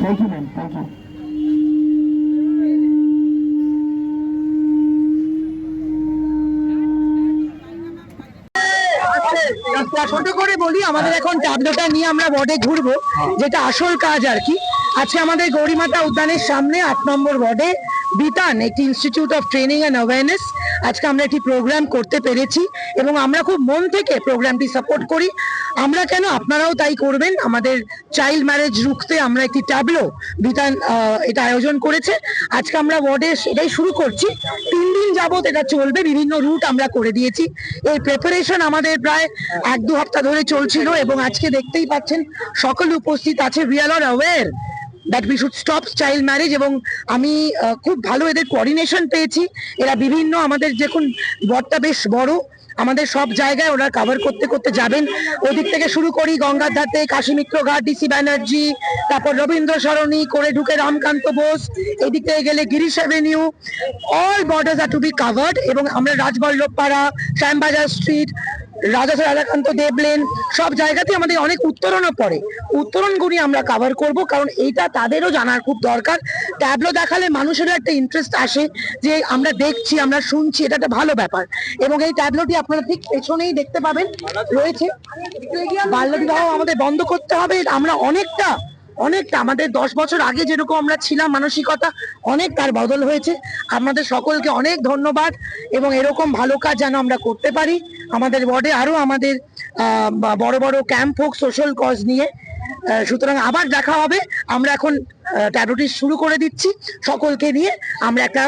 Thank you ma'am, thank you. ছোট করে বলি, আমাদের এখন ট্যাবলেটটা নিয়ে আমরা ওয়ার্ডে ঘুরবো, যেটা আসল কাজ আর কি। আজকে আমাদের গৌরীমাতা উদ্যানের সামনে 8 নম্বর ওয়ার্ডে বিতান, একটি institute of training and awareness, আজকে আমরা একটি প্রোগ্রাম করতে পেরেছি এবং আমরা খুব মন থেকে প্রোগ্রামটি সাপোর্ট করি। আমরা কেন, আপনারাও তাই করবেন। আমাদের চাইল্ড ম্যারেজ রুখতে আমরা একটি ট্যাবলো বিতান এটা আয়োজন করেছে। আজকে আমরা ওয়ার্ডে এটাই শুরু করছি, 3 দিন যাবত এটা চলবে, বিভিন্ন রুট আমরা করে দিয়েছি। এই প্রিপারেশন আমাদের প্রায় 1-2 সপ্তাহ ধরে চলছিল এবং আজকে দেখতেই পাচ্ছেন সকলে উপস্থিত আছে। We are aware that we should stop child marriage এবং আমি খুব ভালো এদের কোঅর্ডিনেশন পেয়েছি। এরা বিভিন্ন, আমাদের যখন ওয়ার্ডটা বেশ বড়, আমাদের সব জায়গায় ওরা কভার করতে করতে যাবেন। ওদিক থেকে শুরু করি গঙ্গার ধাতে কাশীমিত্র ঘাট, ডিসি ব্যানার্জি, তারপর রবীন্দ্র সরণি করে ঢুকে রামকান্ত বোস, এদিক থেকে গেলে গিরিশ অ্যাভিনিউ, অল বর্ডার্স আর টু বি কাভার্ড। এবং আমরা রাজবল্লভ পাড়া, শ্যামবাজার স্ট্রিট, রাধাকান্ত দেব লেন, সব জায়গাতে আমাদের অনেক উত্তরণও পড়ে। উত্তরণগুলি আমরা কভার করব, কারণ এইটা তাদেরও জানার খুব দরকার। ট্যাবলো দেখালে মানুষেরও একটা ইন্টারেস্ট আসে যে আমরা দেখছি, আমরা শুনছি, এটা একটা ভালো ব্যাপার। এবং এই ট্যাবলোটি আপনারা ঠিক পেছনেই দেখতে পাবেন রয়েছে। বাল্যবিবাহ আমাদের বন্ধ করতে হবে। আমরা অনেকটা আমাদের 10 বছর আগে যেরকম আমরা ছিলাম মানসিকতা, অনেক তার বদল হয়েছে। আপনাদের সকলকে অনেক ধন্যবাদ এবং এরকম ভালো কাজ যেন আমরা করতে পারি। আমাদের ওয়ার্ডে আরো আমাদের বড় বড় ক্যাম্প হোক সোশ্যাল কজ নিয়ে। সুতরাং আবার দেখা হবে। আমরা এখন ট্যাবলোটি শুরু করে দিচ্ছি, সকলকে নিয়ে আমরা একটা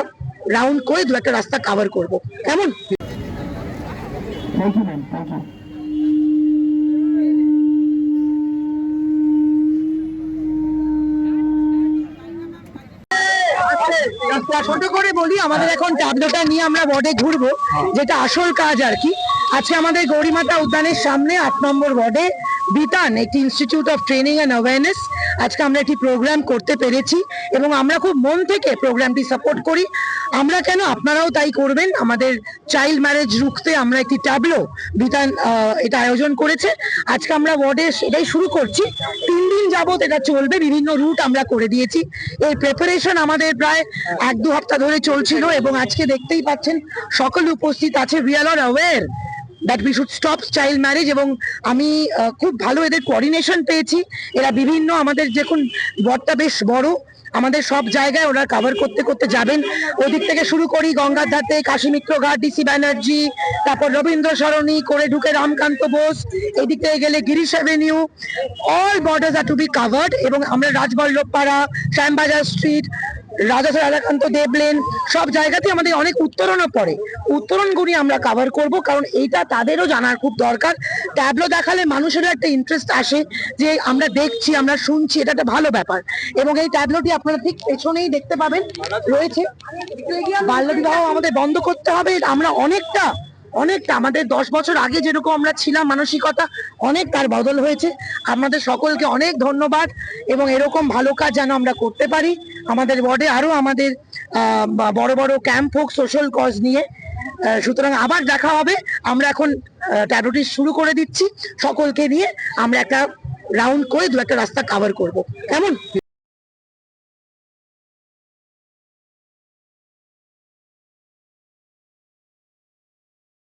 রাউন্ড করে 2-1টা রাস্তা কভার করব, কেমন? Thank you ma'am, thank you. ছোট করে বলি, আমাদের এখন ট্যাবলেটটা নিয়ে আমরা ওয়ার্ডে ঘুরবো, যেটা আসল কাজ আর কি। আজকে আমাদের গৌরীমাতা উদ্যানের সামনে 8 নম্বর ওয়ার্ডে বিতান, একটি institute of training and awareness, আজকে আমরা একটি প্রোগ্রাম করতে পেরেছি এবং আমরা খুব মন থেকে প্রোগ্রামটি সাপোর্ট করি। আমরা কেন, আপনারাও তাই করবেন। আমাদের চাইল্ড ম্যারেজ রুখতে আমরা একটি ট্যাবলো বিতান এটা আয়োজন করেছে। আজকে আমরা ওয়ার্ডে এটাই শুরু করছি, 3 দিন যাবত এটা চলবে, বিভিন্ন রুট আমরা করে দিয়েছি। এই প্রিপারেশন আমাদের প্রায় 1-2 সপ্তাহ ধরে চলছিল এবং আজকে দেখতেই পাচ্ছেন সকলে উপস্থিত আছে। We are aware that we should stop child marriage এবং আমি খুব ভালো এদের কোঅর্ডিনেশন পেয়েছি। এরা বিভিন্ন, আমাদের যখন ওয়ার্ডটা বেশ বড়, আমাদের সব জায়গায় ওরা কভার করতে করতে যাবেন। ওদিক থেকে শুরু করি গঙ্গার ধাতে কাশীমিত্র ঘাট, ডিসি ব্যানার্জি, তারপর রবীন্দ্র সরণি করে ঢুকে রামকান্ত বোস, এদিক থেকে গেলে গিরিশ অ্যাভিনিউ, অল বর্ডার্স আর টু বি কাভার্ড। এবং আমরা রাজবল্লভ পাড়া, শ্যামবাজার স্ট্রিট, রাধাকান্ত দেব লেন, সব জায়গাতে আমাদের অনেক উত্তরণও পড়ে। উত্তরণগুলি আমরা কভার করব, কারণ এইটা তাদেরও জানার খুব দরকার। ট্যাবলো দেখালে মানুষেরও একটা ইন্টারেস্ট আসে যে আমরা দেখছি, আমরা শুনছি, এটা একটা ভালো ব্যাপার। এবং এই ট্যাবলোটি আপনারা ঠিক পেছনেই দেখতে পাবেন রয়েছে। বাল্যবিবাহ আমাদের বন্ধ করতে হবে। আমরা অনেকটা আমাদের 10 বছর আগে যেরকম আমরা ছিলাম মানসিকতা, অনেক তার বদল হয়েছে। আপনাদের সকলকে অনেক ধন্যবাদ এবং এরকম ভালো কাজ যেন আমরা করতে পারি। আমাদের ওয়ার্ডে আরো আমাদের বড় বড় ক্যাম্প হোক সোশ্যাল কজ নিয়ে। সুতরাং আবার দেখা হবে। আমরা এখন ট্যাবলোটি শুরু করে দিচ্ছি, সকলকে নিয়ে আমরা একটা রাউন্ড করে 2-1টা রাস্তা কভার করব, কেমন?